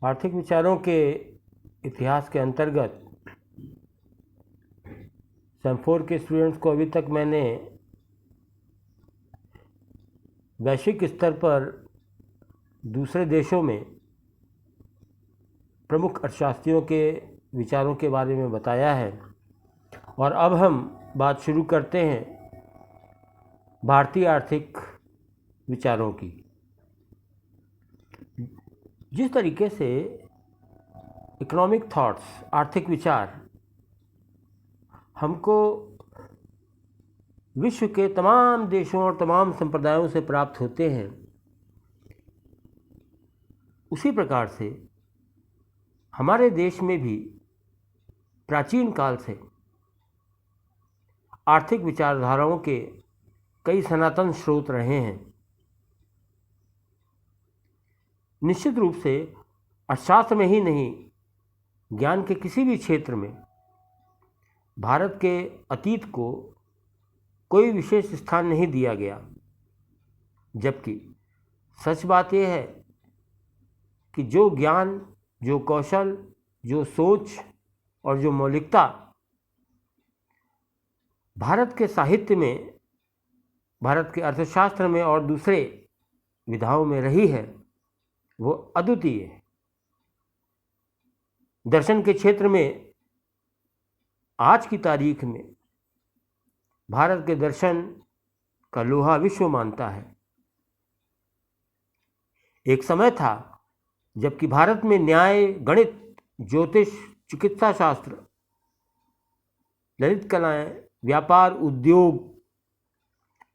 आर्थिक विचारों के इतिहास के अंतर्गत सेम4 के स्टूडेंट्स को अभी तक मैंने वैश्विक स्तर पर दूसरे देशों में प्रमुख अर्थशास्त्रियों के विचारों के बारे में बताया है। और अब हम बात शुरू करते हैं भारतीय आर्थिक विचारों की। जिस तरीके से इकोनॉमिक थॉट्स, आर्थिक विचार हमको विश्व के तमाम देशों और तमाम संप्रदायों से प्राप्त होते हैं, उसी प्रकार से हमारे देश में भी प्राचीन काल से आर्थिक विचारधाराओं के कई सनातन स्रोत रहे हैं। निश्चित रूप से अर्थशास्त्र में ही नहीं, ज्ञान के किसी भी क्षेत्र में भारत के अतीत को कोई विशेष स्थान नहीं दिया गया। जबकि सच बात यह है कि जो ज्ञान, जो कौशल, जो सोच और जो मौलिकता भारत के साहित्य में, भारत के अर्थशास्त्र में और दूसरे विधाओं में रही है, वो अद्वितीय है। दर्शन के क्षेत्र में आज की तारीख में भारत के दर्शन का लोहा विश्व मानता है। एक समय था जबकि भारत में न्याय, गणित, ज्योतिष, चिकित्सा शास्त्र, ललित कलाएं, व्यापार, उद्योग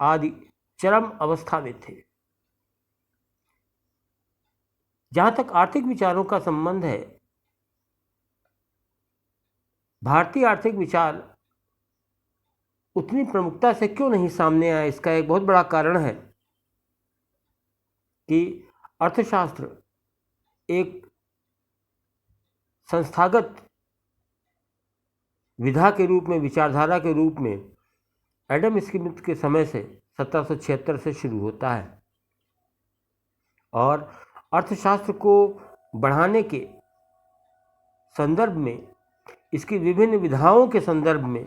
आदि चरम अवस्था में थे। जहां तक आर्थिक विचारों का संबंध है, भारतीय आर्थिक विचार उतनी प्रमुखता से क्यों नहीं सामने आया, इसका एक बहुत बड़ा कारण है कि अर्थशास्त्र एक संस्थागत विधा के रूप में, विचारधारा के रूप में एडम स्मिथ के समय से 1776 से शुरू होता है। और अर्थशास्त्र को बढ़ाने के संदर्भ में, इसकी विभिन्न विधाओं के संदर्भ में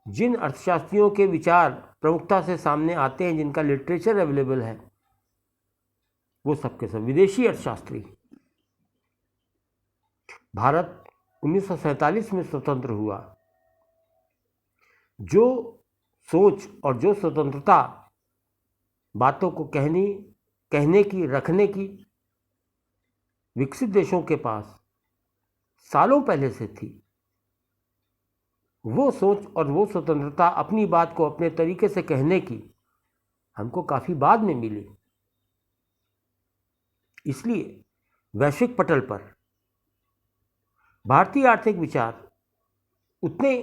जिन अर्थशास्त्रियों के विचार प्रमुखता से सामने आते हैं, जिनका लिटरेचर अवेलेबल है, वो सबके सब विदेशी अर्थशास्त्री। भारत 1947 में स्वतंत्र हुआ। जो सोच और जो स्वतंत्रता बातों को कहने की, रखने की विकसित देशों के पास सालों पहले से थी, वो सोच और वो स्वतंत्रता अपनी बात को अपने तरीके से कहने की हमको काफ़ी बाद में मिली। इसलिए वैश्विक पटल पर भारतीय आर्थिक विचार उतने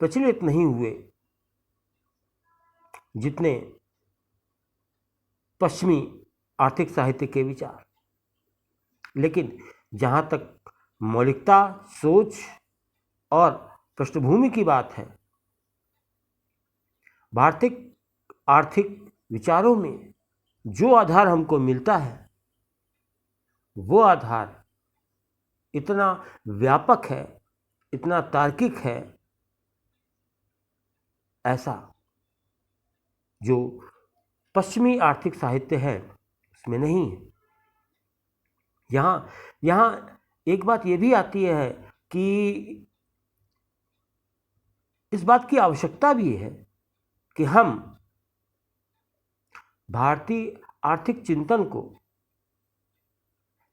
प्रचलित नहीं हुए जितने पश्चिमी आर्थिक साहित्य के विचार। लेकिन जहाँ तक मौलिकता, सोच और पृष्ठभूमि की बात है, भारतीय आर्थिक विचारों में जो आधार हमको मिलता है, वो आधार इतना व्यापक है, इतना तार्किक है, ऐसा जो पश्चिमी आर्थिक साहित्य है उसमें नहीं है। यहाँ एक बात ये भी आती है कि इस बात की आवश्यकता भी है कि हम भारतीय आर्थिक चिंतन को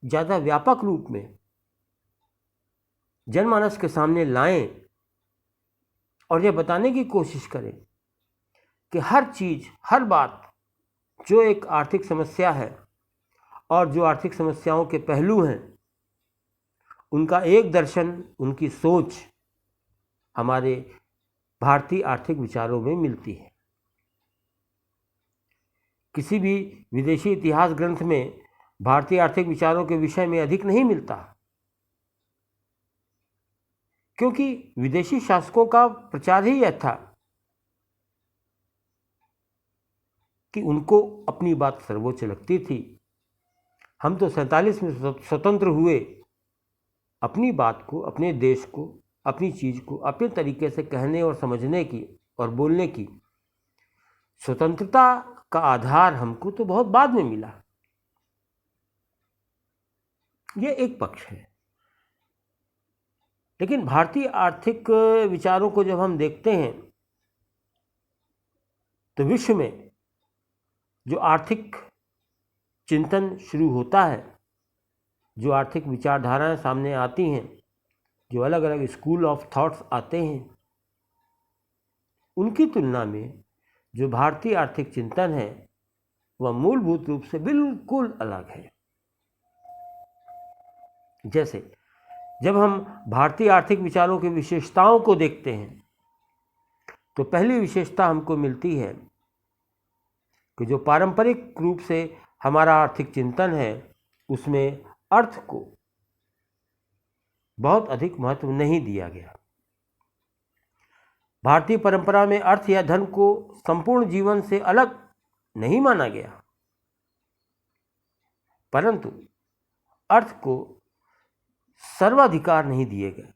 ज़्यादा व्यापक रूप में जनमानस के सामने लाएं और यह बताने की कोशिश करें कि हर चीज़, हर बात जो एक आर्थिक समस्या है और जो आर्थिक समस्याओं के पहलू हैं, उनका एक दर्शन, उनकी सोच हमारे भारतीय आर्थिक विचारों में मिलती है। किसी भी विदेशी इतिहास ग्रंथ में भारतीय आर्थिक विचारों के विषय में अधिक नहीं मिलता, क्योंकि विदेशी शासकों का प्रचार ही यह था कि उनको अपनी बात सर्वोच्च लगती थी। हम तो 47 में स्वतंत्र हुए। अपनी बात को, अपने देश को, अपनी चीज़ को अपने तरीके से कहने और समझने की और बोलने की स्वतंत्रता का आधार हमको तो बहुत बाद में मिला। ये एक पक्ष है। लेकिन भारतीय आर्थिक विचारों को जब हम देखते हैं तो विश्व में जो आर्थिक चिंतन शुरू होता है, जो आर्थिक विचारधाराएं सामने आती हैं, जो अलग अलग स्कूल ऑफ थॉट्स आते हैं, उनकी तुलना में जो भारतीय आर्थिक चिंतन है वह मूलभूत रूप से बिल्कुल अलग है। जैसे जब हम भारतीय आर्थिक विचारों की विशेषताओं को देखते हैं तो पहली विशेषता हमको मिलती है कि जो पारंपरिक रूप से हमारा आर्थिक चिंतन है उसमें अर्थ को बहुत अधिक महत्व नहीं दिया गया। भारतीय परंपरा में अर्थ या धन को संपूर्ण जीवन से अलग नहीं माना गया, परंतु अर्थ को सर्वाधिकार नहीं दिए गए।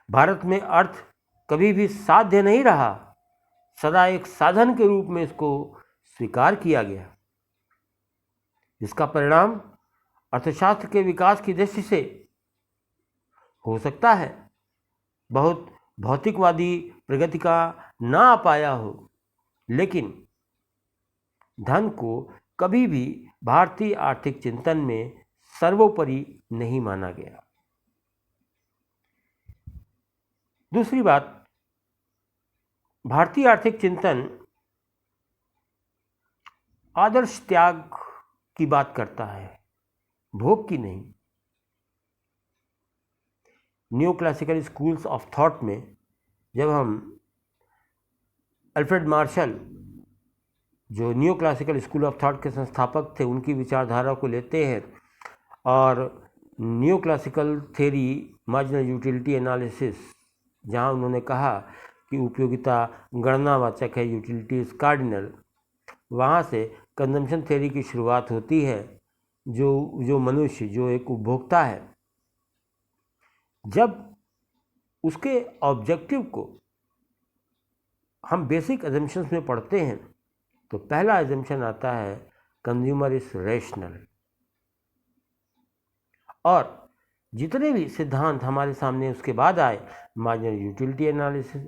भारत में अर्थ कभी भी साध्य नहीं रहा, सदा एक साधन के रूप में इसको स्वीकार किया गया। इसका परिणाम अर्थशास्त्र के विकास की दृष्टि से हो सकता है बहुत भौतिकवादी प्रगति का ना आ पाया हो, लेकिन धन को कभी भी भारतीय आर्थिक चिंतन में सर्वोपरि नहीं माना गया। दूसरी बात, भारतीय आर्थिक चिंतन आदर्श त्याग की बात करता है, भोग की नहीं। New classical schools of thought में जब हम अल्फ्रेड मार्शल, जो new classical school of thought के संस्थापक थे, उनकी विचारधारा को लेते हैं और new classical theory marginal utility analysis, जहां उन्होंने कहा कि उपयोगिता गणनावाचक है, यूटिलिटी इज कार्डिनल, वहाँ से कंजम्पशन थ्योरी की शुरुआत होती है। जो मनुष्य, जो एक उपभोक्ता है, जब उसके ऑब्जेक्टिव को हम बेसिक एजम्पशंस में पढ़ते हैं तो पहला एजम्पशन आता है कंज्यूमर इज रेशनल। और जितने भी सिद्धांत हमारे सामने उसके बाद आए, मार्जिनल यूटिलिटी एनालिसिस,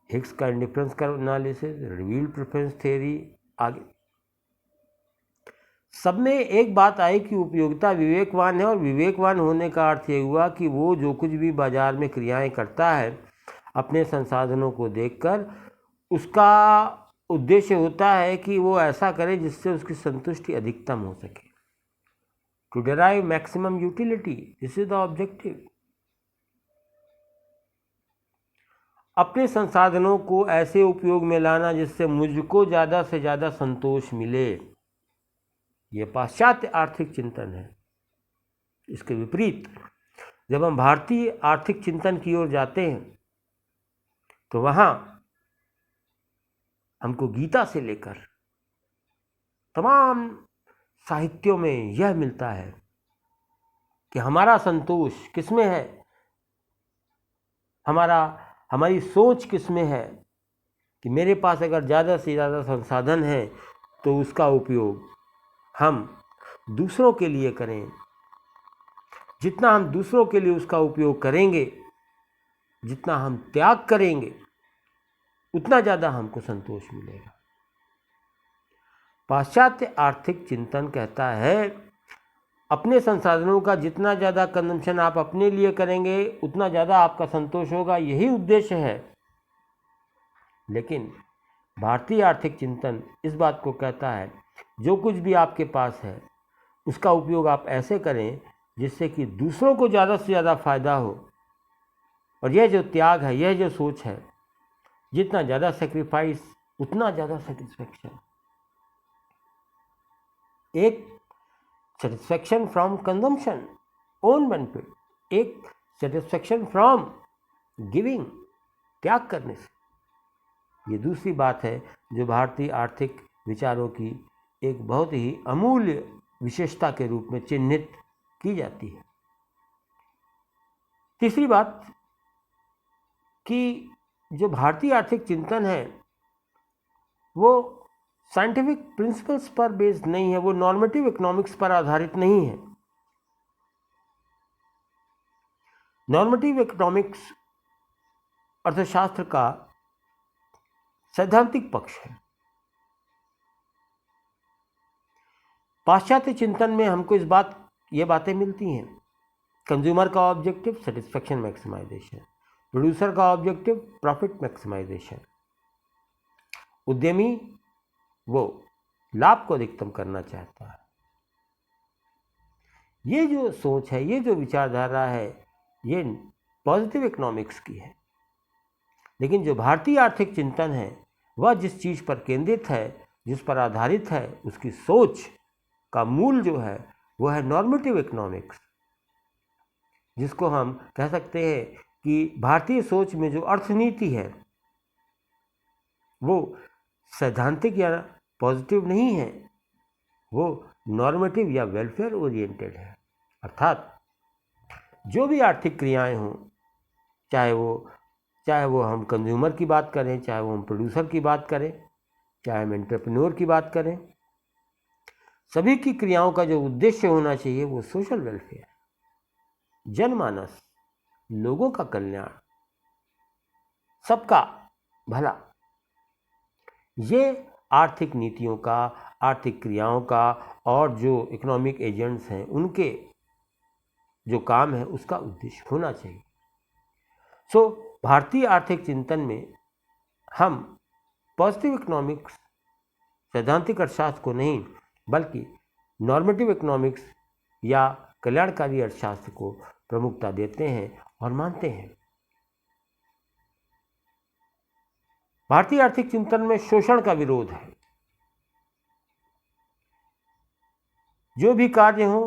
हिग्स का इंडिफरेंस का एनालिसिस, रिवील्ड प्रेफरेंस थ्योरी, आगे सब में एक बात आई कि उपयोगिता विवेकवान है। और विवेकवान होने का अर्थ ये हुआ कि वो जो कुछ भी बाजार में क्रियाएं करता है अपने संसाधनों को देखकर, उसका उद्देश्य होता है कि वो ऐसा करे जिससे उसकी संतुष्टि अधिकतम हो सके, to derive maximum utility, this is the objective. अपने संसाधनों को ऐसे उपयोग में लाना जिससे मुझको ज़्यादा से ज़्यादा संतोष मिले, ये पाश्चात्य आर्थिक चिंतन है। इसके विपरीत जब हम भारतीय आर्थिक चिंतन की ओर जाते हैं तो वहाँ हमको गीता से लेकर तमाम साहित्यों में यह मिलता है कि हमारा संतोष किसमें है, हमारी सोच किसमें है कि मेरे पास अगर ज़्यादा से ज़्यादा संसाधन है तो उसका उपयोग हम दूसरों के लिए करें। जितना हम दूसरों के लिए उसका उपयोग करेंगे, जितना हम त्याग करेंगे, उतना ज़्यादा हमको संतोष मिलेगा। पाश्चात्य आर्थिक चिंतन कहता है अपने संसाधनों का जितना ज़्यादा कंजम्पशन आप अपने लिए करेंगे उतना ज़्यादा आपका संतोष होगा, यही उद्देश्य है। लेकिन भारतीय आर्थिक चिंतन इस बात को कहता है जो कुछ भी आपके पास है उसका उपयोग आप ऐसे करें जिससे कि दूसरों को ज़्यादा से ज़्यादा फायदा हो। और यह जो त्याग है, यह जो सोच है, जितना ज़्यादा सेक्रीफाइस उतना ज़्यादा सेटिस्फैक्शन। एक satisfaction from consumption, own benefit, एक सेटिस्फैक्शन फ्रॉम गिविंग, त्याग करने से। ये दूसरी बात है जो भारतीय आर्थिक विचारों की एक बहुत ही अमूल्य विशेषता के रूप में चिन्हित की जाती है। तीसरी बात कि जो भारतीय आर्थिक चिंतन है वो साइंटिफिक प्रिंसिपल्स पर बेस्ड नहीं है, वो नॉर्मेटिव इकोनॉमिक्स पर आधारित नहीं है। नॉर्मेटिव इकोनॉमिक्स अर्थशास्त्र का सैद्धांतिक पक्ष है। पाश्चात्य चिंतन में हमको ये बातें मिलती हैं। कंज्यूमर का ऑब्जेक्टिव सेटिस्फैक्शन मैक्सिमाइजेशन, प्रोड्यूसर का ऑब्जेक्टिव प्रॉफिट मैक्सिमाइजेशन, उद्यमी वो लाभ को अधिकतम करना चाहता है। ये जो सोच है, ये जो विचारधारा है, ये पॉजिटिव इकोनॉमिक्स की है। लेकिन जो भारतीय आर्थिक चिंतन है वह जिस चीज़ पर केंद्रित है, जिस पर आधारित है, उसकी सोच का मूल जो है वो है नॉर्मेटिव इकोनॉमिक्स, जिसको हम कह सकते हैं कि भारतीय सोच में जो अर्थनीति है वो सैद्धांतिक या पॉजिटिव नहीं है, वो नॉर्मेटिव या वेलफेयर ओरिएंटेड है। अर्थात जो भी आर्थिक क्रियाएं हों, चाहे वो हम कंज्यूमर की बात करें, चाहे वो हम प्रोड्यूसर की बात करें, चाहे हम एंटरप्रेन्योर की बात करें, सभी की क्रियाओं का जो उद्देश्य होना चाहिए वो सोशल वेलफेयर, जनमानस, लोगों का कल्याण, सबका भला। ये आर्थिक नीतियों का, आर्थिक क्रियाओं का और जो इकोनॉमिक एजेंट्स हैं उनके जो काम है उसका उद्देश्य होना चाहिए। सो भारतीय आर्थिक चिंतन में हम पॉजिटिव इकोनॉमिक्स, सैद्धांतिक अर्थशास्त्र को नहीं बल्कि नॉर्मेटिव इकोनॉमिक्स या कल्याणकारी अर्थशास्त्र को प्रमुखता देते हैं और मानते हैं। भारतीय आर्थिक चिंतन में शोषण का विरोध है। जो भी कार्य हो,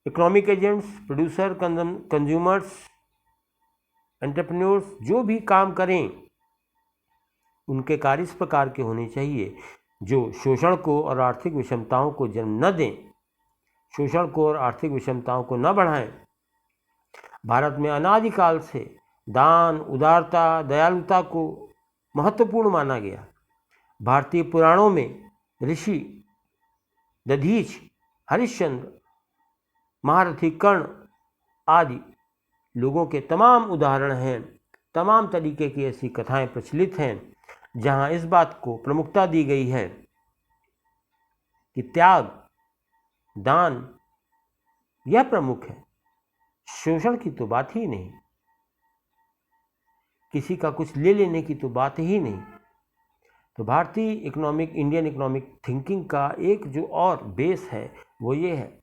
economic agents, producer, consumers, entrepreneurs जो भी काम करें उनके कार्य इस प्रकार के होने चाहिए जो शोषण को और आर्थिक विषमताओं को जन्म न दें, शोषण को और आर्थिक विषमताओं को न बढ़ाएं। भारत में अनादिकाल से दान, उदारता, दयालुता को महत्वपूर्ण माना गया। भारतीय पुराणों में ऋषि दधीच, हरिश्चंद्र, महारथी कर्ण आदि लोगों के तमाम उदाहरण हैं, तमाम तरीके की ऐसी कथाएं प्रचलित हैं जहां इस बात को प्रमुखता दी गई है कि त्याग, दान यह प्रमुख है, शोषण की तो बात ही नहीं, किसी का कुछ ले लेने की तो बात ही नहीं। तो भारतीय इंडियन इकोनॉमिक थिंकिंग का एक जो और बेस है वो ये है,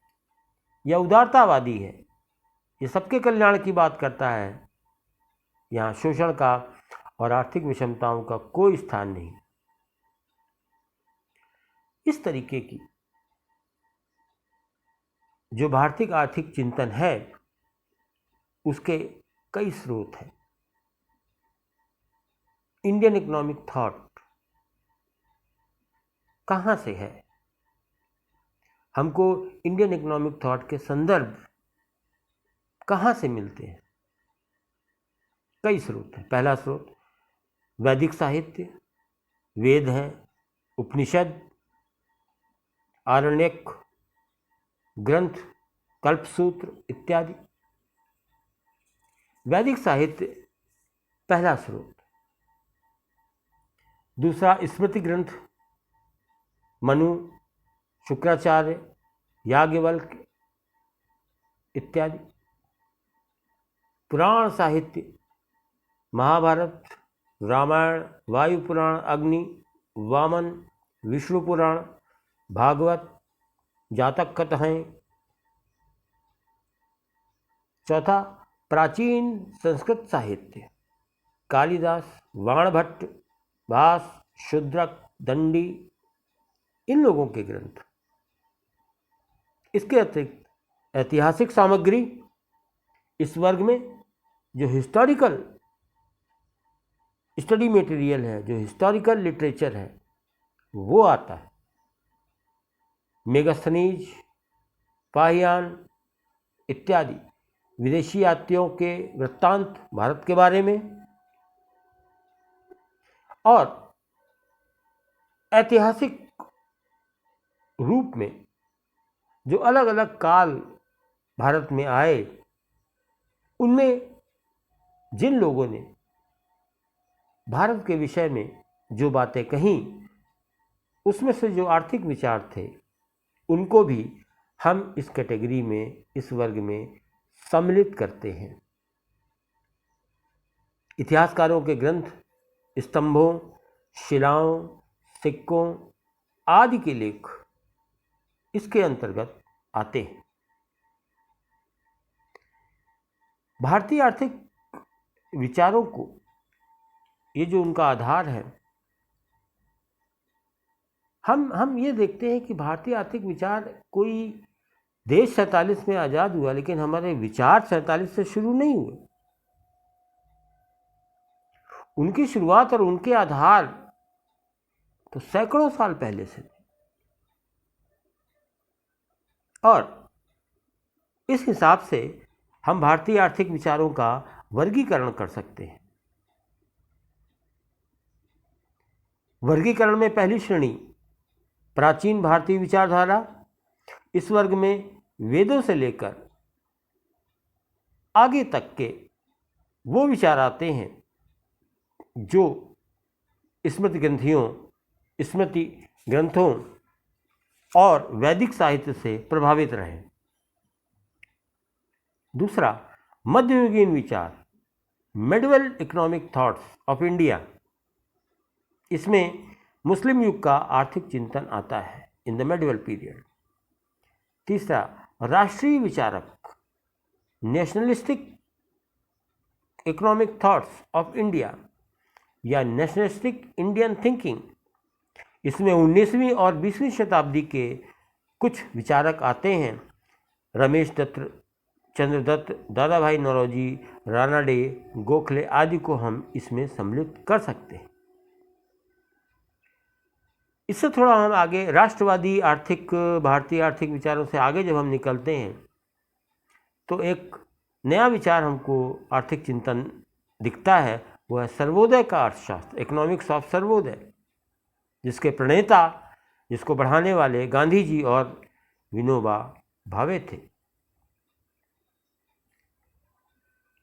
यह उदारतावादी है, ये सबके कल्याण की बात करता है। यहाँ शोषण का और आर्थिक विषमताओं का कोई स्थान नहीं। इस तरीके की जो भारतीय आर्थिक चिंतन है उसके कई स्रोत हैं। इंडियन इकोनॉमिक थॉट कहाँ से है? हमको इंडियन इकोनॉमिक थॉट के संदर्भ कहाँ से मिलते हैं? कई स्रोत हैं। पहला स्रोत वैदिक साहित्य, वेद हैं, उपनिषद, आरण्यक ग्रंथ, कल्पसूत्र इत्यादि। वैदिक साहित्य पहला स्रोत। दूसरा स्मृति ग्रंथ, मनु, शुक्राचार्य, याज्ञवल्क्य इत्यादि। पुराण साहित्य, महाभारत, रामायण, वायु पुराण, अग्नि, वामन, विष्णु पुराण, भागवत, जातक कथाएं। चौथा प्राचीन संस्कृत साहित्य, कालिदास, वाणभट्ट, भास, शूद्रक, दंडी, इन लोगों के ग्रंथ। इसके अतिरिक्त ऐतिहासिक सामग्री, इस वर्ग में जो हिस्टोरिकल स्टडी मटेरियल है, जो हिस्टोरिकल लिटरेचर है वो आता है। मेगास्थनीज, पाहियान इत्यादि विदेशी यात्रियों के वृत्तांत भारत के बारे में और ऐतिहासिक रूप में जो अलग अलग काल भारत में आए, उनमें जिन लोगों ने भारत के विषय में जो बातें कहीं, उसमें से जो आर्थिक विचार थे उनको भी हम इस कैटेगरी में, इस वर्ग में सम्मिलित करते हैं। इतिहासकारों के ग्रंथ, स्तंभों, शिलाओं, सिक्कों आदि के लेख इसके अंतर्गत आते हैं। भारतीय आर्थिक विचारों को, ये जो उनका आधार है, हम ये देखते हैं कि भारतीय आर्थिक विचार, कोई देश 47 में आज़ाद हुआ लेकिन हमारे विचार 47 से शुरू नहीं हुए। उनकी शुरुआत और उनके आधार तो सैकड़ों साल पहले से थे। और इस हिसाब से हम भारतीय आर्थिक विचारों का वर्गीकरण कर सकते हैं। वर्गीकरण में पहली श्रेणी प्राचीन भारतीय विचारधारा। इस वर्ग में वेदों से लेकर आगे तक के वो विचार आते हैं जो स्मृति ग्रंथों और वैदिक साहित्य से प्रभावित रहे। दूसरा, मध्ययुगीन विचार, medieval economic thoughts of India. इसमें मुस्लिम युग का आर्थिक चिंतन आता है, इन द मेडिवल पीरियड। तीसरा, राष्ट्रीय विचारक, nationalistic economic thoughts of India या नेशनलिस्टिक इंडियन थिंकिंग। इसमें 19वीं और 20वीं शताब्दी के कुछ विचारक आते हैं। रमेश दत्त, चंद्रदत्त, दादा भाई नौरोजी, रानाडे, गोखले आदि को हम इसमें सम्मिलित कर सकते हैं। इससे थोड़ा हम आगे राष्ट्रवादी भारतीय आर्थिक विचारों से आगे जब हम निकलते हैं तो एक नया विचार हमको आर्थिक चिंतन दिखता है, वो है सर्वोदय का अर्थशास्त्र, इकोनॉमिक्स ऑफ सर्वोदय, जिसके प्रणेता, जिसको बढ़ाने वाले गांधी जी और विनोबा भावे थे।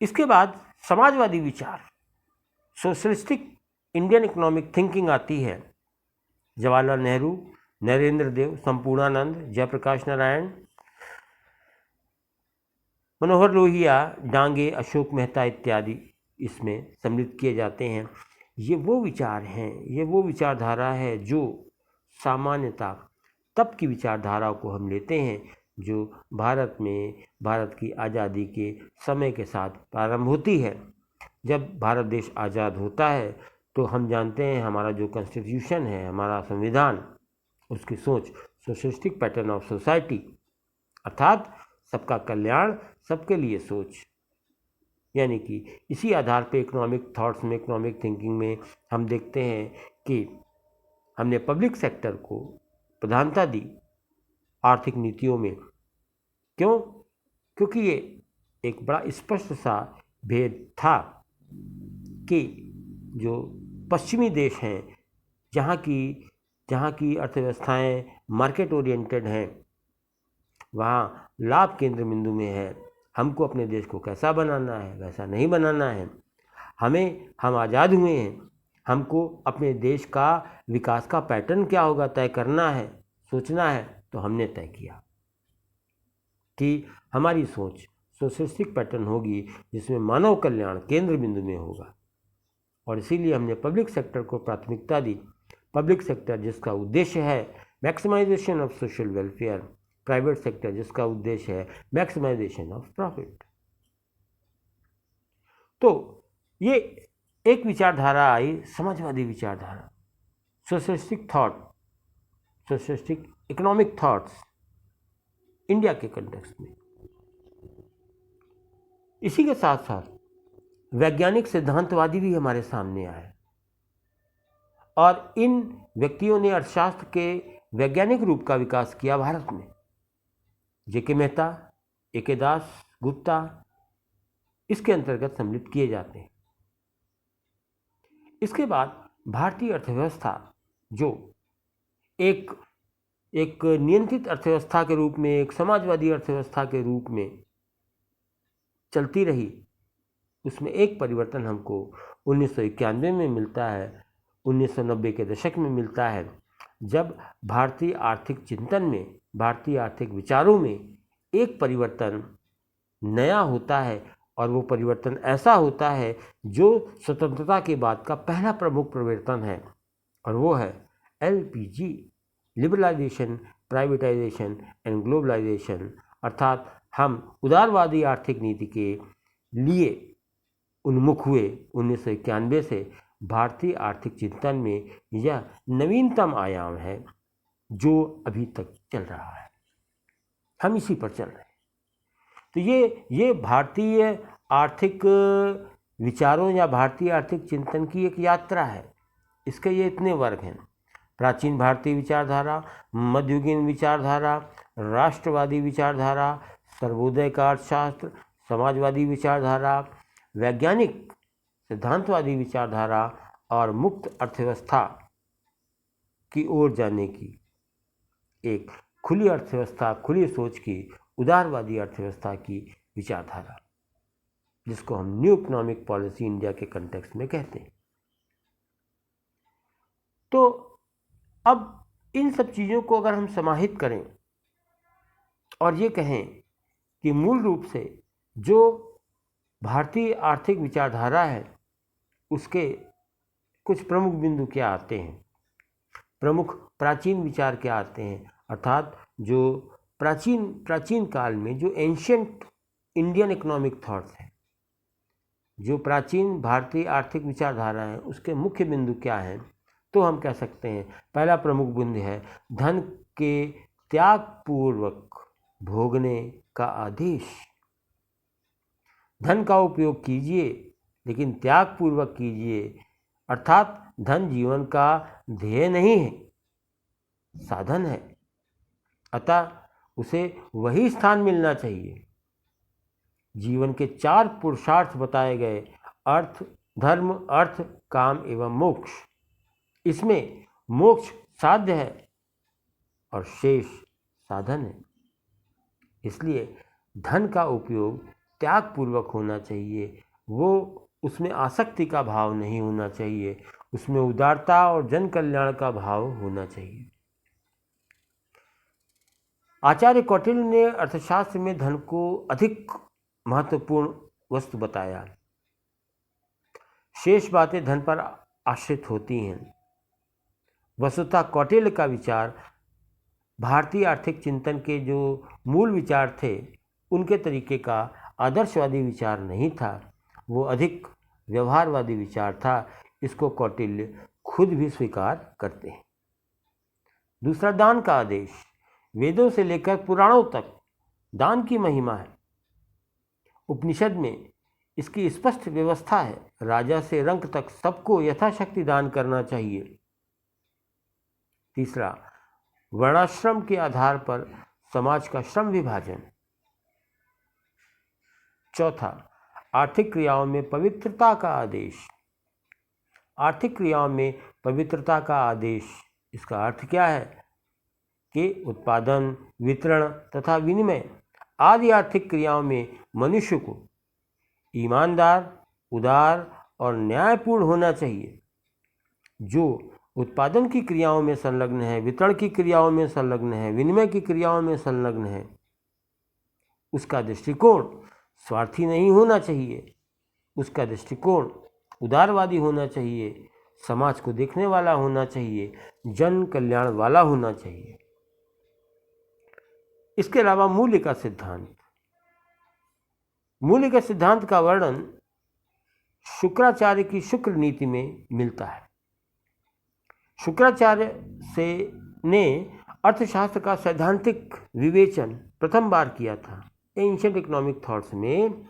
इसके बाद समाजवादी विचार, सोशलिस्टिक इंडियन इकोनॉमिक थिंकिंग आती है। जवाहरलाल नेहरू, नरेंद्र देव, संपूर्णानंद, जयप्रकाश नारायण, मनोहर लोहिया, डांगे, अशोक मेहता इत्यादि इसमें सम्मिलित किए जाते हैं। ये वो विचार हैं, ये वो विचारधारा है जो सामान्यतः तब की विचारधारा को हम लेते हैं जो भारत में, भारत की आज़ादी के समय के साथ प्रारंभ होती है। जब भारत देश आज़ाद होता है तो हम जानते हैं हमारा जो कॉन्स्टिट्यूशन है, हमारा संविधान, उसकी सोच सोशलिस्टिक पैटर्न ऑफ सोसाइटी, अर्थात सबका कल्याण, सबके लिए सोच, यानी कि इसी आधार पे इकोनॉमिक थॉट्स में, इकोनॉमिक थिंकिंग में हम देखते हैं कि हमने पब्लिक सेक्टर को प्रधानता दी आर्थिक नीतियों में। क्यों? क्योंकि ये एक बड़ा स्पष्ट सा भेद था कि जो पश्चिमी देश हैं, जहाँ की अर्थव्यवस्थाएं मार्केट ओरिएंटेड हैं, वहाँ लाभ केंद्र बिंदु में है। हमको अपने देश को कैसा बनाना है, वैसा नहीं बनाना है। हम आज़ाद हुए हैं, हमको अपने देश का विकास का पैटर्न क्या होगा तय करना है, सोचना है। तो हमने तय किया कि हमारी सोच सोशलिस्टिक पैटर्न होगी, जिसमें मानव कल्याण केंद्र बिंदु में होगा। और इसीलिए हमने पब्लिक सेक्टर को प्राथमिकता दी। पब्लिक सेक्टर जिसका उद्देश्य है maximization of social welfare, private sector जिसका उद्देश्य है मैक्सिमाइजेशन ऑफ प्रॉफिट। तो ये एक विचारधारा आई, समाजवादी विचारधारा, socialistic thought, socialistic economic thoughts India के कंटेक्स्ट में। इसी के साथ साथ वैज्ञानिक सिद्धांतवादी भी हमारे सामने आए और इन व्यक्तियों ने अर्थशास्त्र के वैज्ञानिक रूप का विकास किया भारत में। जेके मेहता, एके दास गुप्ता इसके अंतर्गत सम्मिलित किए जाते हैं। इसके बाद भारतीय अर्थव्यवस्था जो एक नियंत्रित अर्थव्यवस्था के रूप में, एक समाजवादी अर्थव्यवस्था के रूप में चलती रही, उसमें एक परिवर्तन हमको 1991 में मिलता है, 1990 के दशक में मिलता है, जब भारतीय आर्थिक चिंतन में, भारतीय आर्थिक विचारों में एक परिवर्तन नया होता है। और वो परिवर्तन ऐसा होता है जो स्वतंत्रता के बाद का पहला प्रमुख परिवर्तन है, और वो है LPG, liberalization, privatization and globalization. अर्थात हम उदारवादी आर्थिक नीति के लिए उन्मुख हुए। 1991 से भारतीय आर्थिक चिंतन में यह नवीनतम आयाम है जो अभी तक चल रहा है, हम इसी पर चल रहे हैं। तो ये भारतीय आर्थिक विचारों या भारतीय आर्थिक चिंतन की एक यात्रा है। इसके ये इतने वर्ग हैं: प्राचीन भारतीय विचारधारा, मध्ययुगीन विचारधारा, राष्ट्रवादी विचारधारा, सर्वोदय का अर्थशास्त्र, समाजवादी विचारधारा, वैज्ञानिक सिद्धांतवादी विचारधारा और मुक्त अर्थव्यवस्था की ओर जाने की एक खुली अर्थव्यवस्था, खुली सोच की, उदारवादी अर्थव्यवस्था की विचारधारा, जिसको हम न्यू इकोनॉमिक पॉलिसी इंडिया के कंटेक्स्ट में कहते हैं। तो अब इन सब चीज़ों को अगर हम समाहित करें और ये कहें कि मूल रूप से जो भारतीय आर्थिक विचारधारा है उसके कुछ प्रमुख बिंदु क्या आते हैं, प्रमुख प्राचीन विचार क्या आते हैं, अर्थात जो प्राचीन काल में जो एंशियंट इंडियन इकोनॉमिक थॉट्स हैं, जो प्राचीन भारतीय आर्थिक विचारधारा है, उसके मुख्य बिंदु क्या हैं, तो हम कह सकते हैं पहला प्रमुख बिंदु है धन के त्यागपूर्वक भोगने का आदेश। धन का उपयोग कीजिए लेकिन त्यागपूर्वक कीजिए, अर्थात धन जीवन का ध्येय नहीं है, साधन है, अतः उसे वही स्थान मिलना चाहिए। जीवन के 4 पुरुषार्थ बताए गए, अर्थ, धर्म, अर्थ, काम एवं मोक्ष, इसमें मोक्ष साध्य है और शेष साधन है। इसलिए धन का उपयोग त्यागपूर्वक होना चाहिए, वो उसमें आसक्ति का भाव नहीं होना चाहिए, उसमें उदारता और जन कल्याण का भाव होना चाहिए। आचार्य कौटिल्य ने अर्थशास्त्र में धन को अधिक महत्वपूर्ण वस्तु बताया, शेष बातें धन पर आश्रित होती हैं। वस्तुतः कौटिल्य का विचार भारतीय आर्थिक चिंतन के जो मूल विचार थे उनके तरीके का आदर्शवादी विचार नहीं था, वो अधिक व्यवहारवादी विचार था। इसको कौटिल्य खुद भी स्वीकार करते हैं। दूसरा, दान का आदेश। वेदों से लेकर पुराणों तक दान की महिमा है। उपनिषद में इसकी स्पष्ट व्यवस्था है, राजा से रंक तक सबको यथाशक्ति दान करना चाहिए। तीसरा, वर्णाश्रम के आधार पर समाज का श्रम विभाजन। चौथा, आर्थिक क्रियाओं में पवित्रता का आदेश। आर्थिक क्रियाओं में पवित्रता का आदेश, इसका अर्थ क्या है कि उत्पादन, वितरण तथा विनिमय आदि आर्थिक क्रियाओं में मनुष्य को ईमानदार, उदार और न्यायपूर्ण होना चाहिए। जो उत्पादन की क्रियाओं में संलग्न है, वितरण की क्रियाओं में संलग्न है, विनिमय की क्रियाओं में संलग्न है, उसका दृष्टिकोण स्वार्थी नहीं होना चाहिए, उसका दृष्टिकोण उदारवादी होना चाहिए, समाज को देखने वाला होना चाहिए, जन कल्याण वाला होना चाहिए। इसके अलावा मूल्य का सिद्धांत। मूल्य के सिद्धांत का वर्णन शुक्राचार्य की शुक्र नीति में मिलता है। शुक्राचार्य ने अर्थशास्त्र का सैद्धांतिक विवेचन प्रथम बार किया था। एंशिएंट इकोनॉमिक थॉट्स में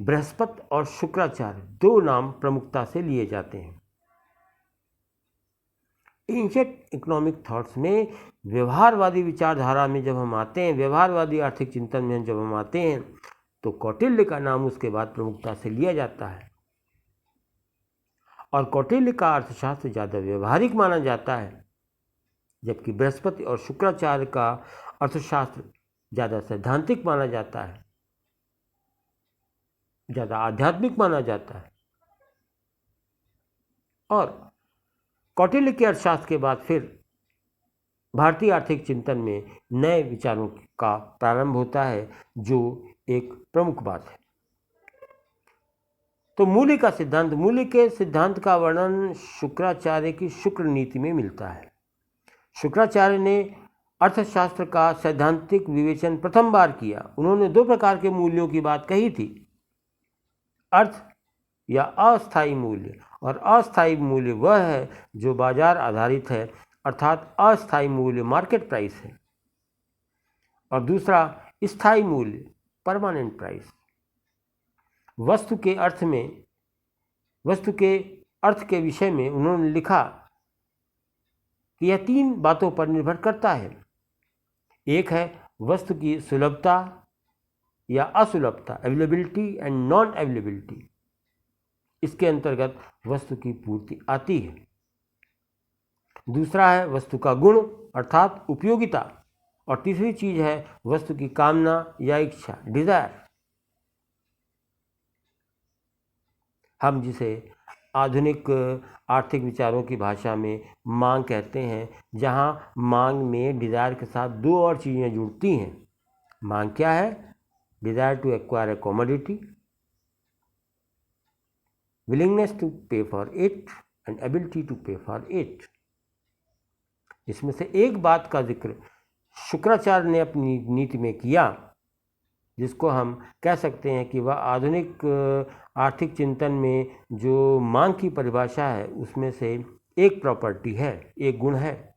बृहस्पति और शुक्राचार्य 2 नाम प्रमुखता से लिए जाते हैं। एंशिएंट इकोनॉमिक थॉट्स में, व्यवहारवादी विचारधारा में जब हम आते हैं, व्यवहारवादी आर्थिक चिंतन में जब हम आते हैं, तो कौटिल्य का नाम उसके बाद प्रमुखता से लिया जाता है। और कौटिल्य का अर्थशास्त्र ज़्यादा व्यवहारिक माना जाता है, जबकि बृहस्पति और शुक्राचार्य का अर्थशास्त्र ज़्यादा सैद्धांतिक माना जाता है, ज़्यादा आध्यात्मिक माना जाता है। और कौटिल्य के अर्थशास्त्र के बाद फिर भारतीय आर्थिक चिंतन में नए विचारों का प्रारंभ होता है, जो एक प्रमुख बात है। तो मूल्य का सिद्धांत, मूल्य के सिद्धांत का वर्णन शुक्राचार्य की शुक्र नीति में मिलता है। शुक्राचार्य ने अर्थशास्त्र का सैद्धांतिक विवेचन प्रथम बार किया। उन्होंने दो प्रकार के मूल्यों की बात कही थी, अर्थ या अस्थायी मूल्य। और अस्थायी मूल्य वह है जो बाजार आधारित है, अर्थात अस्थायी मूल्य मार्केट प्राइस है, और दूसरा स्थायी मूल्य परमानेंट प्राइस। वस्तु के अर्थ के विषय में उन्होंने लिखा कि यह तीन बातों पर निर्भर करता है। एक है वस्तु की सुलभता या असुलभता, अवेलेबिलिटी एंड नॉन अवेलेबिलिटी। इसके अंतर्गत वस्तु की पूर्ति आती है। दूसरा है वस्तु का गुण अर्थात उपयोगिता, और तीसरी चीज है वस्तु की कामना या इच्छा, डिजायर। हम जिसे आधुनिक आर्थिक विचारों की भाषा में मांग कहते हैं, जहां मांग में डिजायर के साथ दो और चीज़ें जुड़ती हैं। मांग क्या है? Desire to acquire a commodity, willingness to pay for it and ability to pay for it. इसमें से एक बात का जिक्र शुक्राचार्य ने अपनी नीति में किया, जिसको हम कह सकते हैं कि वह आधुनिक आर्थिक चिंतन में जो मांग की परिभाषा है उसमें से एक प्रॉपर्टी है, एक गुण है।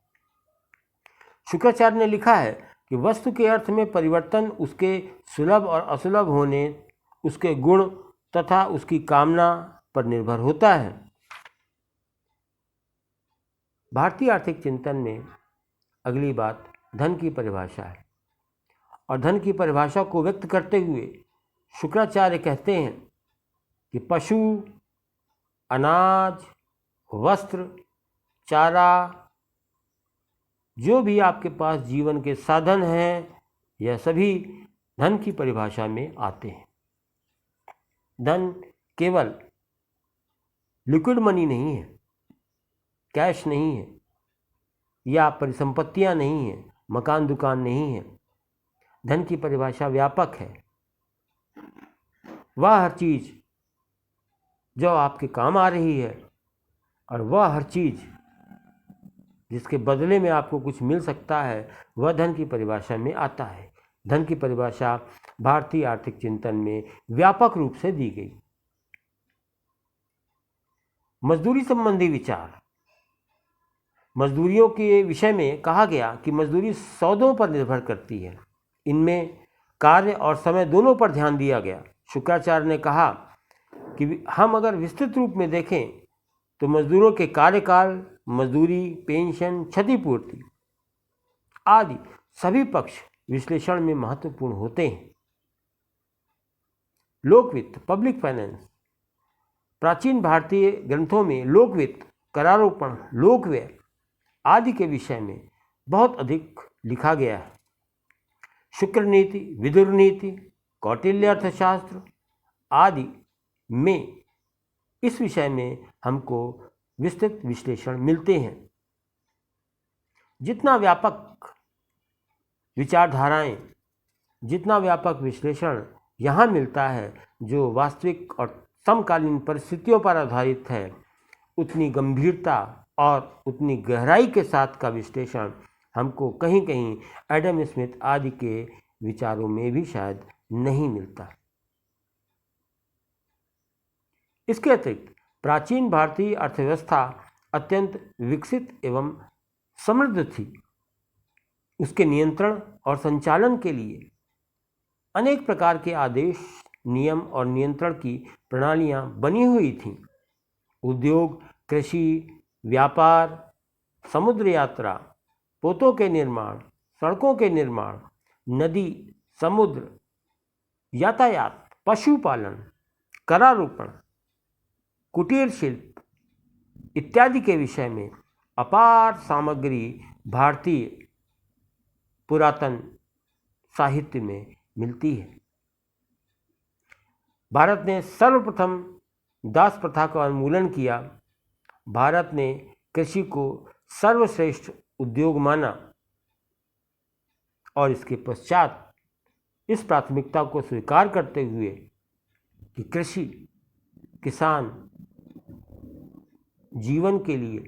शुक्राचार्य ने लिखा है कि वस्तु के अर्थ में परिवर्तन उसके सुलभ और असुलभ होने, उसके गुण तथा उसकी कामना पर निर्भर होता है। भारतीय आर्थिक चिंतन में अगली बात धन की परिभाषा है, और धन की परिभाषा को व्यक्त करते हुए शुक्राचार्य कहते हैं कि पशु, अनाज, वस्त्र, चारा, जो भी आपके पास जीवन के साधन हैं, यह सभी धन की परिभाषा में आते हैं। धन केवल लिक्विड मनी नहीं है, कैश नहीं है, या परिसंपत्तियां नहीं है, मकान दुकान नहीं है। धन की परिभाषा व्यापक है। वह हर चीज जो आपके काम आ रही है, और वह हर चीज जिसके बदले में आपको कुछ मिल सकता है, वह धन की परिभाषा में आता है। धन की परिभाषा भारतीय आर्थिक चिंतन में व्यापक रूप से दी गई। मजदूरी संबंधी विचार। मजदूरियों के विषय में कहा गया कि मजदूरी सौदों पर निर्भर करती है। इनमें कार्य और समय दोनों पर ध्यान दिया गया। शुक्राचार्य ने कहा कि हम अगर विस्तृत रूप में देखें तो मजदूरों के कार्यकाल, मजदूरी, पेंशन, क्षतिपूर्ति आदि सभी पक्ष विश्लेषण में महत्वपूर्ण होते हैं। लोकवित्त, पब्लिक फाइनेंस। प्राचीन भारतीय ग्रंथों में लोकवित्त, करारोपण, लोकव्यय आदि के विषय में बहुत अधिक लिखा गया है। शुक्र नीति, विदुर नीति, कौटिल्य अर्थशास्त्र आदि में इस विषय में हमको विस्तृत विश्लेषण मिलते हैं। जितना व्यापक विचारधाराएं, जितना व्यापक विश्लेषण यहाँ मिलता है, जो वास्तविक और समकालीन परिस्थितियों पर आधारित है, उतनी गंभीरता और उतनी गहराई के साथ का विश्लेषण हमको कहीं कहीं एडम स्मिथ आदि के विचारों में भी शायद नहीं मिलता। इसके अतिरिक्त प्राचीन भारतीय अर्थव्यवस्था अत्यंत विकसित एवं समृद्ध थी। उसके नियंत्रण और संचालन के लिए अनेक प्रकार के आदेश, नियम और नियंत्रण की प्रणालियां बनी हुई थीं। उद्योग, कृषि, व्यापार समुद्र यात्रा, पोतों के निर्माण, सड़कों के निर्माण, नदी, समुद्र, यातायात, पशुपालन, करारोपण, कुटीर शिल्प इत्यादि के विषय में अपार सामग्री भारतीय पुरातन साहित्य में मिलती है। भारत ने सर्वप्रथम दास प्रथा का उन्मूलन किया। भारत ने कृषि को सर्वश्रेष्ठ उद्योग माना और इसके पश्चात इस प्राथमिकता को स्वीकार करते हुए कि कृषि, किसान जीवन के लिए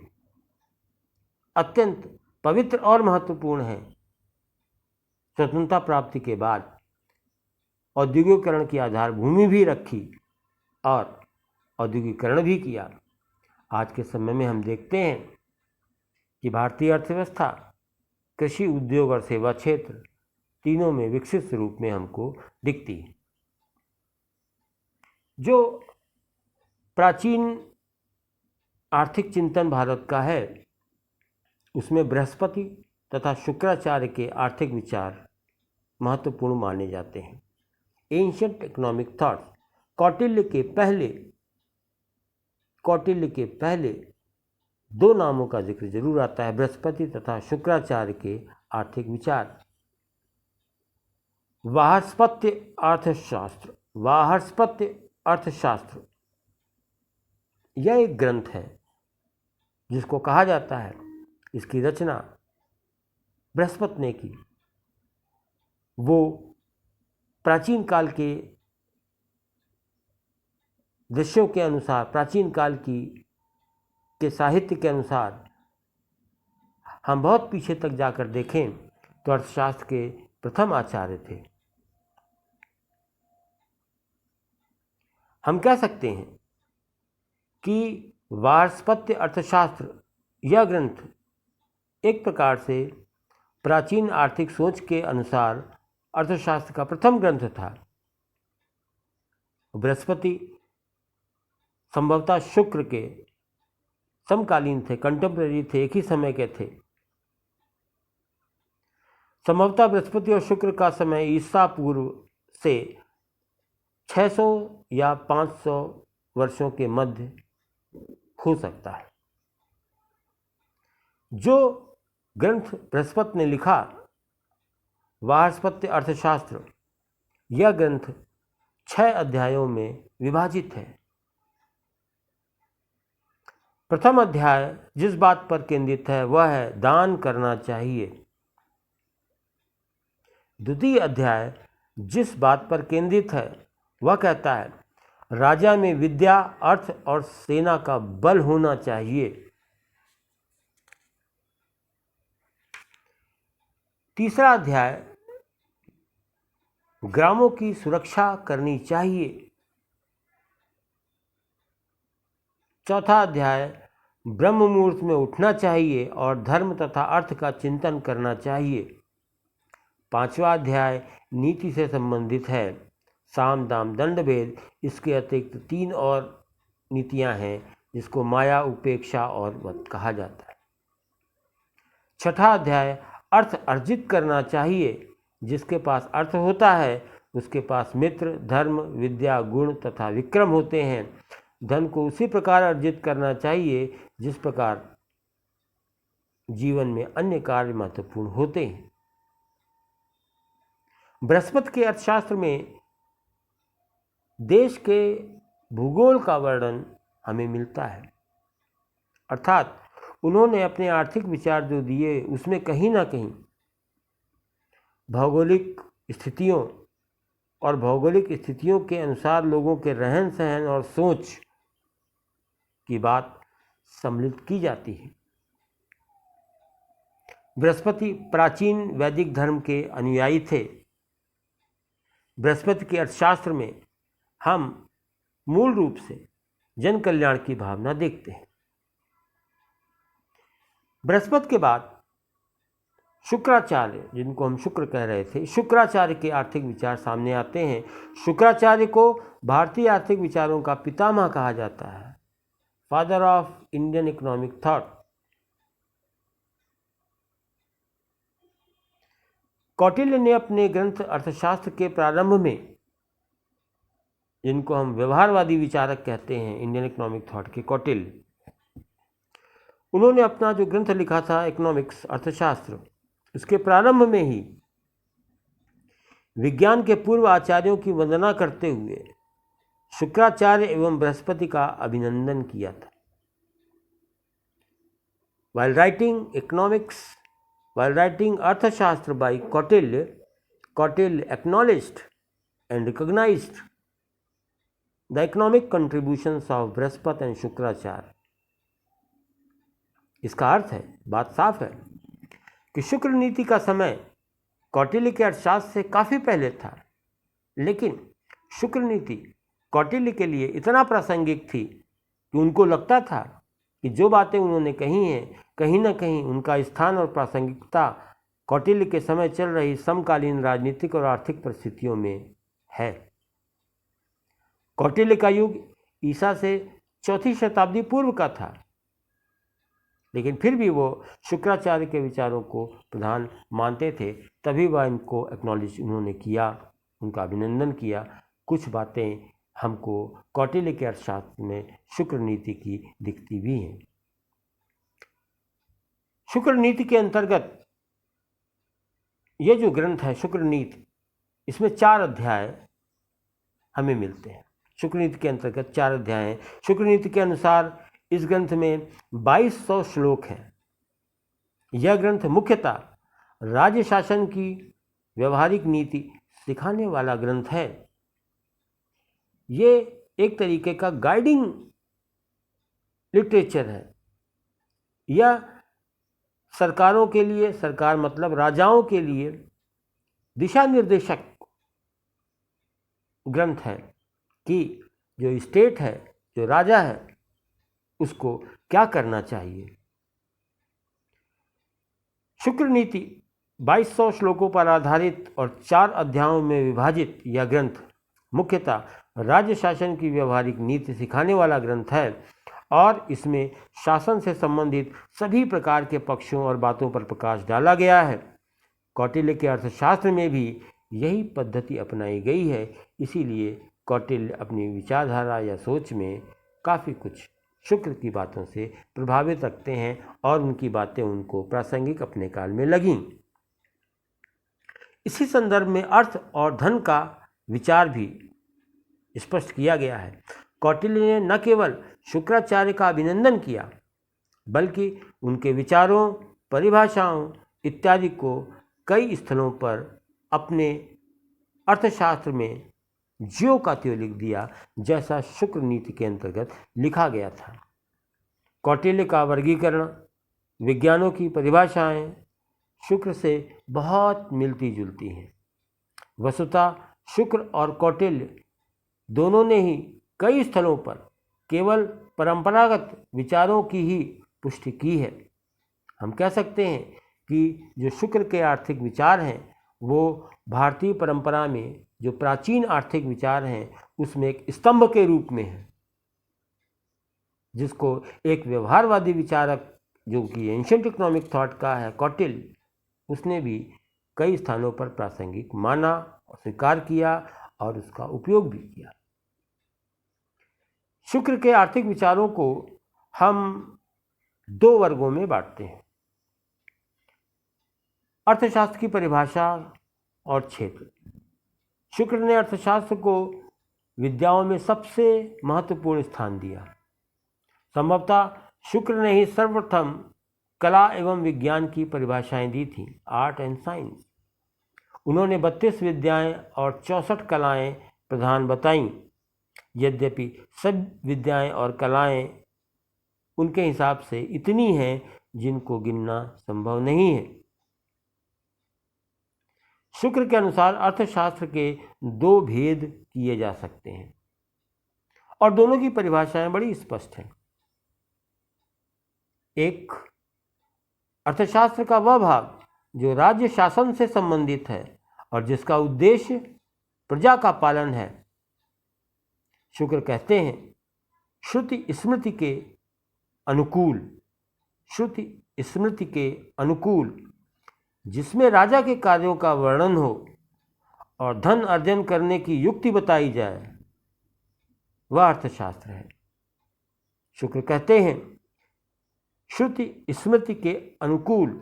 अत्यंत पवित्र और महत्वपूर्ण है, स्वतंत्रता प्राप्ति के बाद औद्योगिकरण की आधारभूमि भी रखी और औद्योगिकरण भी किया। आज के समय में हम देखते हैं कि भारतीय अर्थव्यवस्था कृषि, उद्योग और सेवा क्षेत्र तीनों में विकसित रूप में हमको दिखती है। जो प्राचीन आर्थिक चिंतन भारत का है उसमें बृहस्पति तथा शुक्राचार्य के आर्थिक विचार महत्वपूर्ण माने जाते हैं। एंशिएंट इकोनॉमिक थॉट्स, कौटिल्य के पहले दो नामों का जिक्र जरूर आता है, बृहस्पति तथा शुक्राचार्य के आर्थिक विचार। वार्ष्पत्य अर्थशास्त्र यह एक ग्रंथ है जिसको कहा जाता है, इसकी रचना बृहस्पति ने की। वो प्राचीन काल के दृश्यों के अनुसार, प्राचीन काल के साहित्य के अनुसार हम बहुत पीछे तक जाकर देखें तो अर्थशास्त्र के प्रथम आचार्य थे। हम कह सकते हैं कि वार्ष्पत्य अर्थशास्त्र यह ग्रंथ एक प्रकार से प्राचीन आर्थिक सोच के अनुसार अर्थशास्त्र का प्रथम ग्रंथ था। बृहस्पति संभवतः शुक्र के समकालीन थे, कंटेम्पररी थे, एक ही समय के थे। संभवतः बृहस्पति और शुक्र का समय ईसा पूर्व से 600 या 500 वर्षों के मध्य हो सकता है। जो ग्रंथ बृहस्पति ने लिखा, वार्ष्पत्य अर्थशास्त्र, यह ग्रंथ 6 अध्यायों में विभाजित है। प्रथम अध्याय जिस बात पर केंद्रित है वह है दान करना चाहिए। द्वितीय अध्याय जिस बात पर केंद्रित है वह कहता है राजा में विद्या, अर्थ और सेना का बल होना चाहिए। तीसरा अध्याय ग्रामों की सुरक्षा करनी चाहिए। चौथा अध्याय ब्रह्म मुहूर्त में उठना चाहिए और धर्म तथा अर्थ का चिंतन करना चाहिए। पांचवा अध्याय नीति से संबंधित है, साम दाम दंड भेद। इसके अतिरिक्त 3 और नीतियां हैं जिसको माया, उपेक्षा और वध कहा जाता है। छठा अध्याय अर्थ अर्जित करना चाहिए। जिसके पास अर्थ होता है उसके पास मित्र, धर्म, विद्या, गुण तथा विक्रम होते हैं। धन को उसी प्रकार अर्जित करना चाहिए जिस प्रकार जीवन में अन्य कार्य महत्वपूर्ण होते हैं। बृहस्पति के अर्थशास्त्र में देश के भूगोल का वर्णन हमें मिलता है, अर्थात उन्होंने अपने आर्थिक विचार जो दिए उसमें कहीं ना कहीं भौगोलिक स्थितियों और भौगोलिक स्थितियों के अनुसार लोगों के रहन सहन और सोच की बात सम्मिलित की जाती है। बृहस्पति प्राचीन वैदिक धर्म के अनुयायी थे। बृहस्पति के अर्थशास्त्र में हम मूल रूप से जन कल्याण की भावना देखते हैं। बृहस्पति के बाद शुक्राचार्य, जिनको हम शुक्र कह रहे थे, शुक्राचार्य के आर्थिक विचार सामने आते हैं। शुक्राचार्य को भारतीय आर्थिक विचारों का पितामह कहा जाता है, father of Indian economic thought. Kautilya ने अपने ग्रंथ अर्थशास्त्र के प्रारंभ में, जिनको हम व्यवहारवादी विचारक कहते हैं, इंडियन इकोनॉमिक थॉट के कौटिल्य, उन्होंने अपना जो ग्रंथ लिखा था इकोनॉमिक्स अर्थशास्त्र, उसके प्रारंभ में ही विज्ञान के पूर्व आचार्यों की वंदना करते हुए शुक्राचार्य एवं बृहस्पति का अभिनंदन किया था। While writing अर्थशास्त्र by Kautilya acknowledged and recognized the economic contributions of Brihaspati and Shukracharya। इसका अर्थ है, बात साफ है कि शुक्र नीति का समय कौटिल्य के अर्थशास्त्र से काफ़ी पहले था, लेकिन शुक्र नीति कौटिल्य के लिए इतना प्रासंगिक थी कि उनको लगता था कि जो बातें उन्होंने कही हैं, कहीं ना कहीं उनका स्थान और प्रासंगिकता कौटिल्य के समय चल रही समकालीन राजनीतिक और आर्थिक परिस्थितियों में है। कौटिल्य का युग ईसा से 4वीं शताब्दी पूर्व का था, लेकिन फिर भी वो शुक्राचार्य के विचारों को प्रधान मानते थे, तभी वह इनको एक्नॉलेज उन्होंने किया, उनका अभिनंदन किया। कुछ बातें हमको कौटिल्य के अर्थशास्त्र में शुक्र नीति की दिखती भी हैं। शुक्र नीति के अंतर्गत ये जो ग्रंथ है शुक्र नीति, इसमें 4 अध्याय हमें मिलते हैं। शुक्र नीति के अंतर्गत 4 अध्याय हैं। शुक्र नीति के अनुसार इस ग्रंथ में 2200 श्लोक हैं। यह ग्रंथ मुख्यतः राज्य शासन की व्यवहारिक नीति सिखाने वाला ग्रंथ है। ये एक तरीके का गाइडिंग लिटरेचर है। यह सरकारों के लिए, सरकार मतलब राजाओं के लिए दिशा निर्देशक ग्रंथ है कि जो स्टेट है, जो राजा है, उसको क्या करना चाहिए। शुक्र नीति 2200 श्लोकों पर आधारित और 4 अध्यायों में विभाजित यह ग्रंथ मुख्यतः राज्य शासन की व्यवहारिक नीति सिखाने वाला ग्रंथ है और इसमें शासन से संबंधित सभी प्रकार के पक्षों और बातों पर प्रकाश डाला गया है। कौटिल्य के अर्थशास्त्र में भी यही पद्धति अपनाई गई है, इसीलिए कौटिल्य अपनी विचारधारा या सोच में काफ़ी कुछ शुक्र की बातों से प्रभावित रखते हैं और उनकी बातें उनको प्रासंगिक अपने काल में लगीं। इसी संदर्भ में अर्थ और धन का विचार भी स्पष्ट किया गया है। कौटिल्य ने न केवल शुक्राचार्य का अभिनंदन किया, बल्कि उनके विचारों, परिभाषाओं इत्यादि को कई स्थलों पर अपने अर्थशास्त्र में ज्यों का त्यों लिख दिया, जैसा शुक्र नीति के अंतर्गत लिखा गया था। कौटिल्य का वर्गीकरण, विज्ञानों की परिभाषाएं शुक्र से बहुत मिलती जुलती हैं। वस्तुतः शुक्र और कौटिल्य दोनों ने ही कई स्थलों पर केवल परंपरागत विचारों की ही पुष्टि की है। हम कह सकते हैं कि जो शुक्र के आर्थिक विचार हैं वो भारतीय परंपरा में जो प्राचीन आर्थिक विचार हैं उसमें एक स्तंभ के रूप में है, जिसको एक व्यवहारवादी विचारक जो कि एंशिएंट इकोनॉमिक थॉट का है कौटिल्य, उसने भी कई स्थानों पर प्रासंगिक माना और स्वीकार किया और उसका उपयोग भी किया। शुक्र के आर्थिक विचारों को हम 2 वर्गों में बांटते हैं, अर्थशास्त्र की परिभाषा और क्षेत्र। शुक्र ने अर्थशास्त्र को विद्याओं में सबसे महत्वपूर्ण स्थान दिया। संभवतः शुक्र ने ही सर्वप्रथम कला एवं विज्ञान की परिभाषाएं दी थी, आर्ट एंड साइंस। उन्होंने 32 विद्याएं और 64 कलाएं प्रधान बताईं। यद्यपि सब विद्याएं और कलाएं उनके हिसाब से इतनी हैं जिनको गिनना संभव नहीं है। शुक्र के अनुसार अर्थशास्त्र के 2 भेद किए जा सकते हैं और दोनों की परिभाषाएं बड़ी स्पष्ट हैं। एक, अर्थशास्त्र का वह भाग जो राज्य शासन से संबंधित है और जिसका उद्देश्य प्रजा का पालन है। शुक्र कहते हैं श्रुति स्मृति के अनुकूल जिसमें राजा के कार्यों का वर्णन हो और धन अर्जन करने की युक्ति बताई जाए, वह अर्थशास्त्र है। शुक्र कहते हैं, श्रुति स्मृति के अनुकूल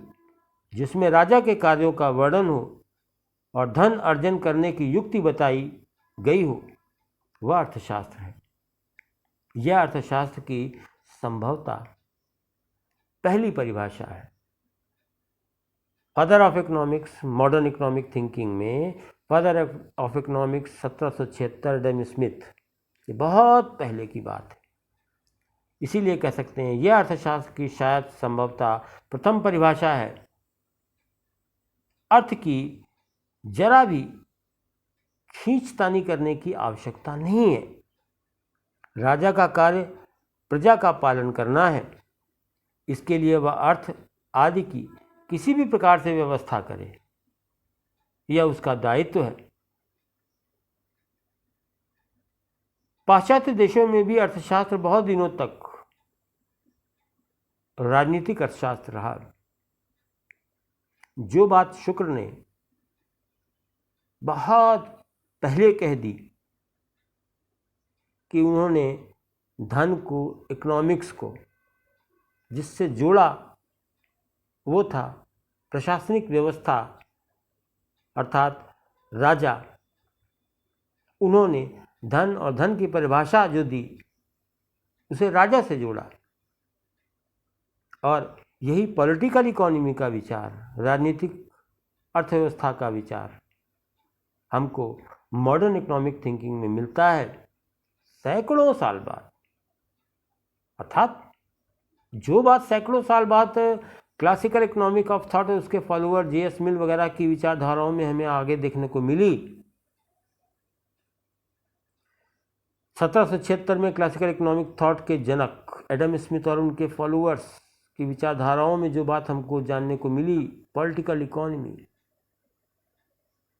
जिसमें राजा के कार्यों का वर्णन हो और धन अर्जन करने की युक्ति बताई गई हो, वह अर्थशास्त्र है। यह अर्थशास्त्र की संभवतः पहली परिभाषा है। Father of economics, modern economic thinking में father of economics 1776 Adam Smith, ये बहुत पहले की बात है। इसीलिए कह सकते हैं यह अर्थशास्त्र की शायद संभवतः प्रथम परिभाषा है। अर्थ की जरा भी खींचतानी करने की आवश्यकता नहीं है। राजा का कार्य प्रजा का पालन करना है। इसके लिए वह अर्थ आदि की किसी भी प्रकार से व्यवस्था करे, यह उसका दायित्व है। पाश्चात्य देशों में भी अर्थशास्त्र बहुत दिनों तक राजनीतिक अर्थशास्त्र रहा। जो बात शुक्र ने बहुत पहले कह दी कि उन्होंने धन को, इकोनॉमिक्स को जिससे जोड़ा, वो था प्रशासनिक व्यवस्था, अर्थात राजा। उन्होंने धन और धन की परिभाषा जो दी, उसे राजा से जोड़ा। और यही पॉलिटिकल इकोनॉमी का विचार, राजनीतिक अर्थव्यवस्था का विचार हमको मॉडर्न इकोनॉमिक थिंकिंग में मिलता है सैकड़ों साल बाद। अर्थात जो बात सैकड़ों साल बाद क्लासिकल इकोनॉमिक ऑफ थॉट और उसके फॉलोअर J.S. मिल वगैरह की विचारधाराओं में हमें आगे देखने को मिली, 1776 में क्लासिकल इकोनॉमिक थॉट के जनक एडम स्मिथ और उनके फॉलोअर्स की विचारधाराओं में जो बात हमको जानने को मिली, पॉलिटिकल इकोनॉमी,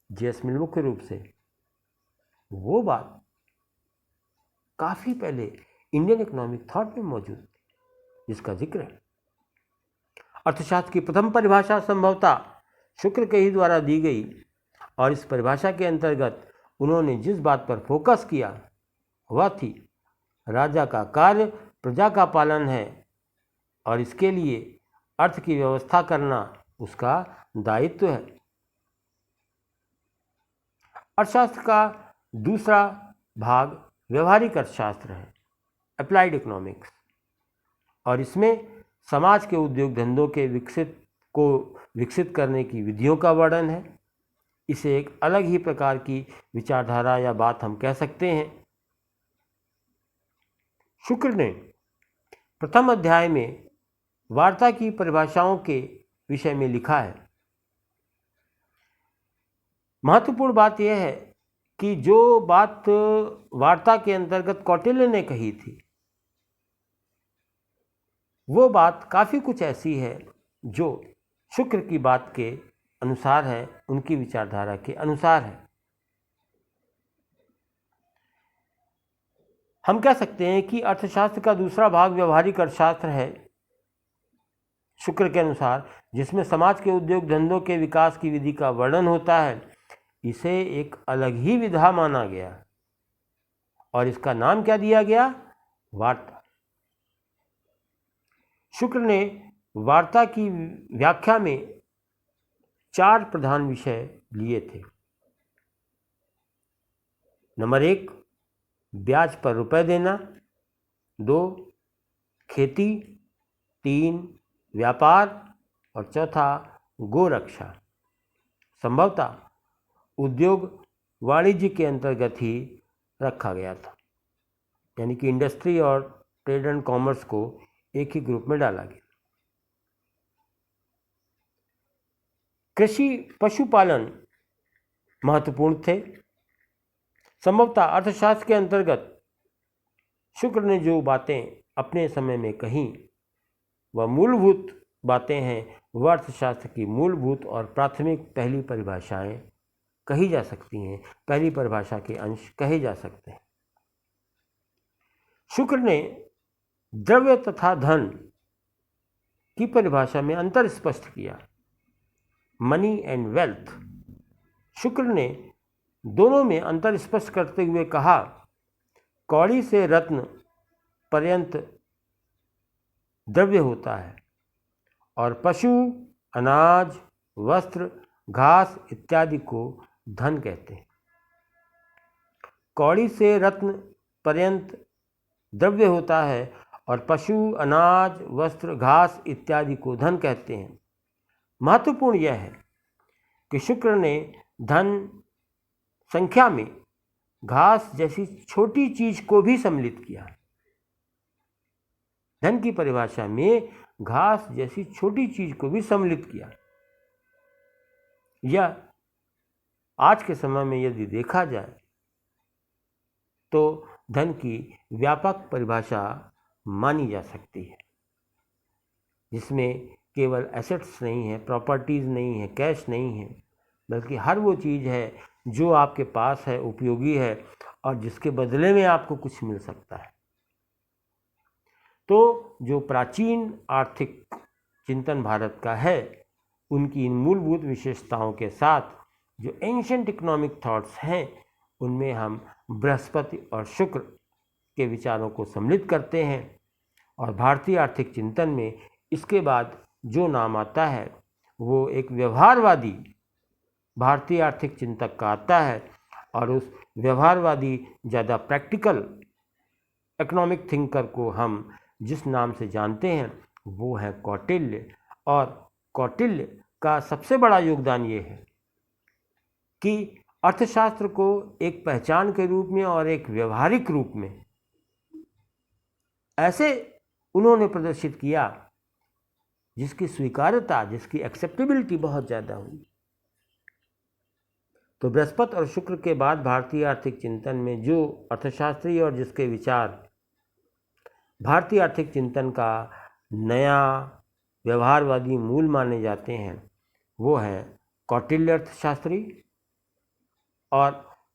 J.S. मिल मुख्य रूप से, वो बात काफ़ी पहले इंडियन इकोनॉमिक थॉट में मौजूद थी, जिसका जिक्र है। अर्थशास्त्र की प्रथम परिभाषा संभवतः शुक्र के ही द्वारा दी गई, और इस परिभाषा के अंतर्गत उन्होंने जिस बात पर फोकस किया वह थी राजा का कार्य प्रजा का पालन है और इसके लिए अर्थ की व्यवस्था करना उसका दायित्व है। अर्थशास्त्र का दूसरा भाग व्यवहारिक अर्थशास्त्र है, अप्लाइड इकोनॉमिक्स, और इसमें समाज के उद्योग धंधों के विकसित करने की विधियों का वर्णन है। इसे एक अलग ही प्रकार की विचारधारा या बात हम कह सकते हैं। शुक्र ने प्रथम अध्याय में वार्ता की परिभाषाओं के विषय में लिखा है। महत्वपूर्ण बात यह है कि जो बात वार्ता के अंतर्गत कौटिल्य ने कही थी, वो बात काफ़ी कुछ ऐसी है जो शुक्र की बात के अनुसार है, उनकी विचारधारा के अनुसार है। हम कह सकते हैं कि अर्थशास्त्र का दूसरा भाग व्यवहारिक अर्थशास्त्र है शुक्र के अनुसार, जिसमें समाज के उद्योग धंधों के विकास की विधि का वर्णन होता है। इसे एक अलग ही विधा माना गया और इसका नाम क्या दिया गया? वार्ता। शुक्र ने वार्ता की व्याख्या में 4 प्रधान विषय लिए थे। नंबर 1, ब्याज पर रुपए देना, 2, खेती, 3, व्यापार, और चौथा गोरक्षा। संभवतः उद्योग वाणिज्य के अंतर्गत ही रखा गया था, यानी कि इंडस्ट्री और ट्रेड एंड कॉमर्स को एक ही ग्रुप में डाला गया। कृषि पशुपालन महत्वपूर्ण थे। संभवतः अर्थशास्त्र के अंतर्गत शुक्र ने जो बातें अपने समय में कहीं वह मूलभूत बातें हैं, वह अर्थशास्त्र की मूलभूत और प्राथमिक पहली परिभाषाएं कही जा सकती हैं, पहली परिभाषा के अंश कहे जा सकते हैं। शुक्र ने द्रव्य तथा धन की परिभाषा में अंतर स्पष्ट किया। Money and wealth. शुक्र ने दोनों में अंतर स्पष्ट करते हुए कहा, कौड़ी से रत्न पर्यंत द्रव्य होता है और पशु, अनाज, वस्त्र, घास इत्यादि को धन कहते हैं। कौड़ी से रत्न पर्यंत द्रव्य होता है और पशु, अनाज, वस्त्र, घास इत्यादि को धन कहते हैं। महत्वपूर्ण यह है कि शुक्र ने धन संख्या में घास जैसी छोटी चीज को भी सम्मिलित किया। धन की परिभाषा में घास जैसी छोटी चीज को भी सम्मिलित किया। यह आज के समय में यदि देखा जाए तो धन की व्यापक परिभाषा मानी जा सकती है, जिसमें केवल एसेट्स नहीं है, प्रॉपर्टीज नहीं है, कैश नहीं है, बल्कि हर वो चीज़ है जो आपके पास है, उपयोगी है और जिसके बदले में आपको कुछ मिल सकता है। तो जो प्राचीन आर्थिक चिंतन भारत का है, उनकी इन मूलभूत विशेषताओं के साथ जो एंशिएंट इकोनॉमिक थॉट्स हैं, उनमें हम बृहस्पति और शुक्र के विचारों को सम्मिलित करते हैं। और भारतीय आर्थिक चिंतन में इसके बाद जो नाम आता है वो एक व्यवहारवादी भारतीय आर्थिक चिंतक का आता है, और उस व्यवहारवादी ज़्यादा प्रैक्टिकल इकोनॉमिक थिंकर को हम जिस नाम से जानते हैं वो है कौटिल्य। और कौटिल्य का सबसे बड़ा योगदान ये है कि अर्थशास्त्र को एक पहचान के रूप में और एक व्यवहारिक रूप में ऐसे उन्होंने प्रदर्शित किया जिसकी स्वीकार्यता, जिसकी एक्सेप्टेबिलिटी बहुत ज़्यादा हुई। तो बृहस्पति और शुक्र के बाद भारतीय आर्थिक चिंतन में जो अर्थशास्त्री और जिसके विचार भारतीय आर्थिक चिंतन का नया व्यवहारवादी मूल माने जाते हैं, वो है कौटिल्य अर्थशास्त्री और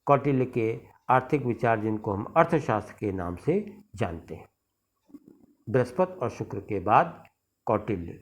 कौटिल्य के आर्थिक विचार, जिनको हम अर्थशास्त्र के नाम से जानते हैं। बृहस्पति और शुक्र के बाद कौटिल्य।